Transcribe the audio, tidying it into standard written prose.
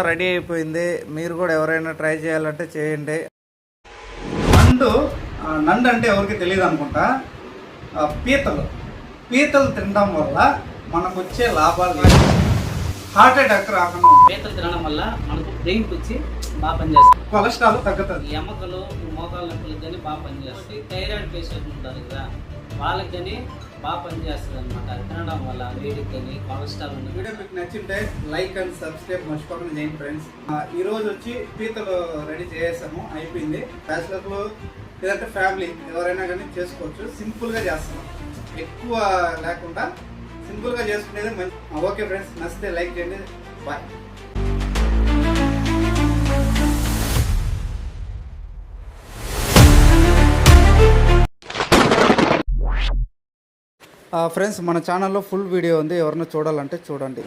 Ready అయిపోయింది. మీరు కూడా ఎవరైనా ట్రై చేయాలంటే చేయండి. నండు అంటే ఎవరికి తెలియదు అనుకుంటా. పీతలు తినడం వల్ల మనకు వచ్చే లాభాలు, హార్ట్ అటాక్ రాకుండా, పీతలు తినడం వల్ల మనకు బ్రెయిన్ వచ్చి బాగా పనిచేస్తుంది, కొలెస్ట్రాల్ తగ్గుతుంది, ఎముకలు మోకాళ్ళ నొప్పులకు కానీ బాగా పనిచేస్తుంది, థైరాయిడ్ పేషెంట్ ఉంటారు కదా వాళ్ళకి కానీ బాగా పనిచేస్తుంది అనమాట. అది తినడం వల్ల వేడికి కానీ కొలెస్ట్రాల్ ఉంది. వీడియో మీకు నచ్చింటే లైక్ అండ్ సబ్స్క్రైబ్ మర్చిపోకుండా చేయండి ఫ్రెండ్స్. ఈరోజు వచ్చి పీతలు రెడీ చేసాము, అయిపోయింది. బ్యాచిలర్లు లేదంటే ఫ్యామిలీ ఎవరైనా కానీ చేసుకోవచ్చు. సింపుల్గా చేస్తాం, ఎక్కువ లేకుండా సింపుల్గా చేసుకునేది మంచి. ఓకే ఫ్రెండ్స్, నచ్చితే లైక్ చేయండి. బాయ్. ఫ్రెండ్స్, మన ఛానల్లో ఫుల్ వీడియో ఉంది, ఎవరైనా చూడాలంటే చూడండి.